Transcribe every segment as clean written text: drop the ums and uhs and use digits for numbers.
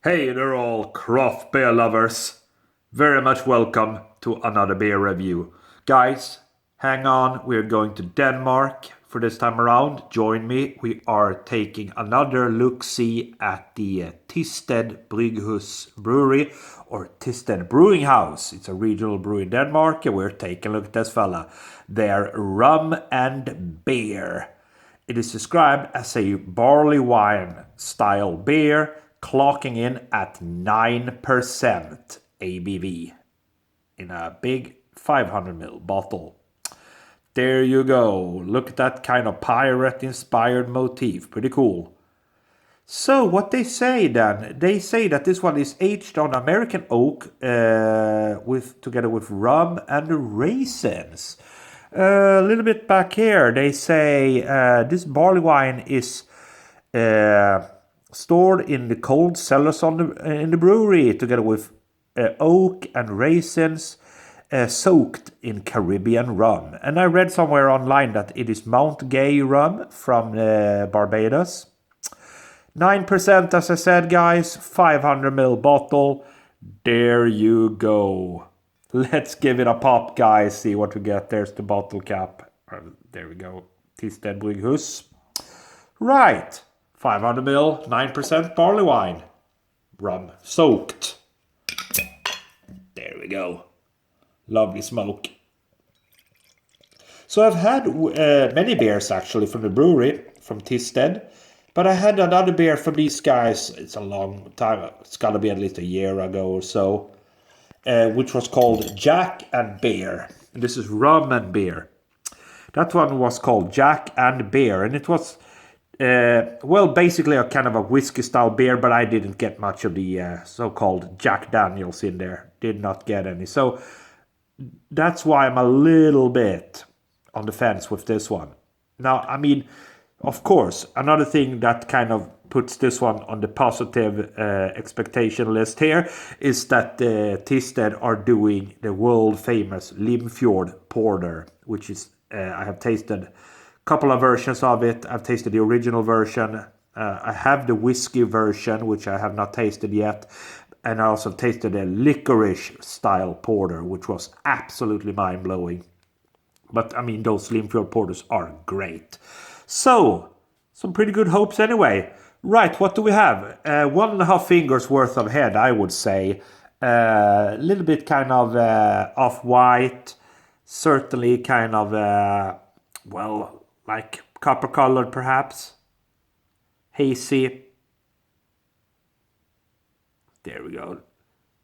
Hey there all craft beer lovers. Very much welcome to another beer review. Guys, hang on, we're going to Denmark for this time around. Join me. We are taking another look-see at the Thisted Bryghus brewery or Thisted Brewing House. It's a regional brewery in Denmark and we're taking a look at this fella. Their rum and beer. It is described as a barley wine style beer, clocking in at 9% ABV in a big 500ml bottle. There you go. Look at that kind of pirate-inspired motif. Pretty cool. So what they say then? They say that this one is aged on American oak together with rum and raisins. A little bit back here, they say this barley wine is stored in the cold cellars in the brewery together with oak and raisins soaked in Caribbean rum. And I read somewhere online that it is Mount Gay rum from Barbados. 9% as I said, guys, 500ml bottle. There you go. Let's give it a pop, guys. See what we get. There's the bottle cap. There we go. Thisted Bryghus. Right. 500ml, 9% barley wine. Rum soaked. There we go. Lovely smoke. So I've had many beers actually from the brewery, from Thisted. But I had another beer from these guys. It's a long time. It's got to be at least a year ago or so. Which was called Jack and Beer. And this is rum and beer. That one was called Jack and Beer. And it was, basically a kind of a whiskey style beer. But I didn't get much of the so-called Jack Daniels in there. Did not get any. So that's why I'm a little bit on the fence with this one. Now, I mean, of course, another thing that kind of puts this one on the positive expectation list here is that Thisted are doing the world famous Limfjord Porter, which is, I have tasted a couple of versions of it. I've tasted the original version. I have the whiskey version, which I have not tasted yet. And I also tasted a licorice style porter, which was absolutely mind-blowing. But I mean, those Limfjord Porters are great. So, some pretty good hopes anyway. Right, what do we have? 1.5 fingers worth of head, I would say. A little bit kind of off-white. Certainly kind of, like copper-colored perhaps. Hazy. There we go.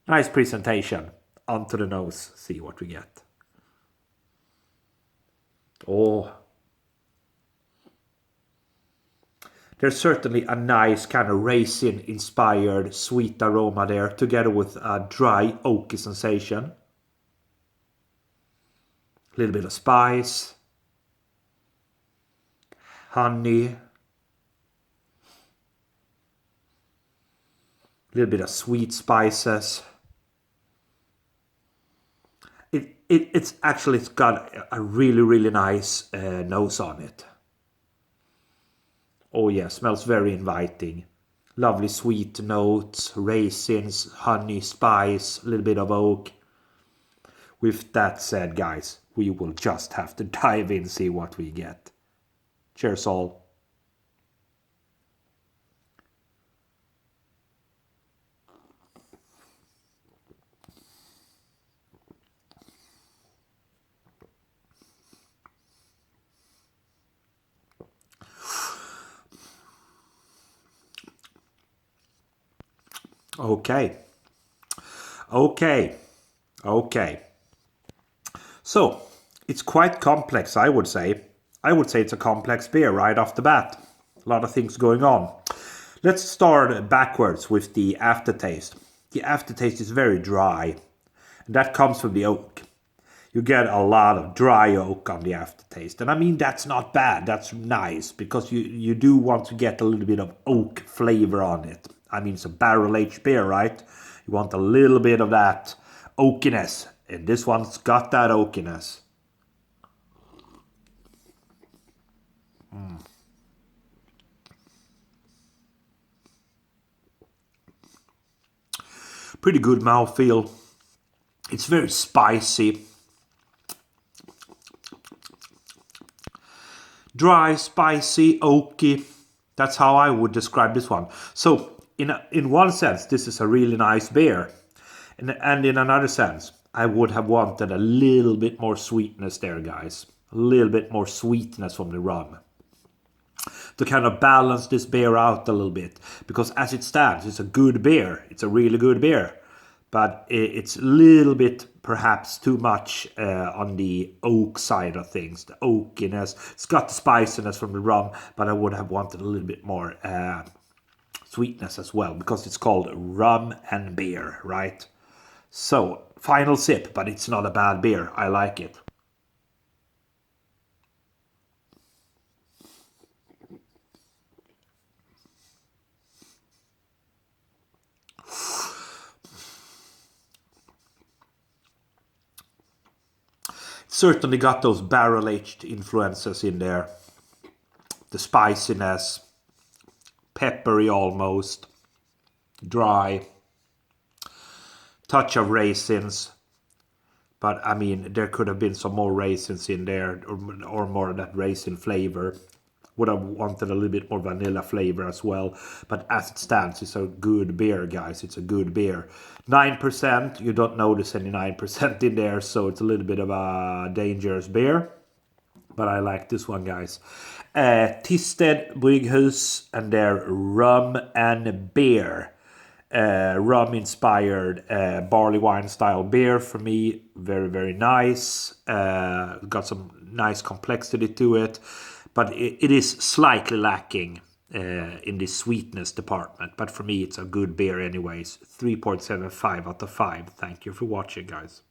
Nice presentation. Onto the nose. See what we get. Oh. There's certainly a nice kind of raisin-inspired sweet aroma there, together with a dry oaky sensation. A little bit of spice. Honey. A little bit of sweet spices. It's got a really, really nice nose on it. Oh yeah, smells very inviting. Lovely sweet notes, raisins, honey, spice, a little bit of oak. With that said, guys, we will just have to dive in and see what we get. Cheers all. Okay. So, it's quite complex, I would say. I would say it's a complex beer right off the bat. A lot of things going on. Let's start backwards with the aftertaste. The aftertaste is very dry. And that comes from the oak. You get a lot of dry oak on the aftertaste. And I mean, that's not bad. That's nice because you do want to get a little bit of oak flavor on it. I mean, it's a barrel-aged beer, right? You want a little bit of that oakiness. And this one's got that oakiness. Pretty good mouthfeel. It's very spicy. Dry, spicy, oaky. That's how I would describe this one. So in one sense, this is a really nice beer. And in another sense, I would have wanted a little bit more sweetness there, guys. A little bit more sweetness from the rum. To kind of balance this beer out a little bit. Because as it stands, it's a good beer. It's a really good beer. But it's a little bit, perhaps, too much on the oak side of things. The oakiness. It's got the spiciness from the rum, but I would have wanted a little bit more sweetness as well. Because it's called rum and beer, right? So, final sip, but it's not a bad beer. I like it. Certainly got those barrel-aged influences in there. The spiciness, peppery almost, dry, touch of raisins. But I mean, there could have been some more raisins in there, or more of that raisin flavor. Would have wanted a little bit more vanilla flavor as well. But as it stands, it's a good beer, guys. It's a good beer. 9%. You don't notice any 9% in there, so it's a little bit of a dangerous beer. But I like this one, guys. Thisted, Bryghus, and their rum and beer. Rum-inspired barley wine-style beer for me. Very, very nice. Got some nice complexity to it. But it is slightly lacking in the sweetness department. But for me, it's a good beer anyways. 3.75 out of 5. Thank you for watching, guys.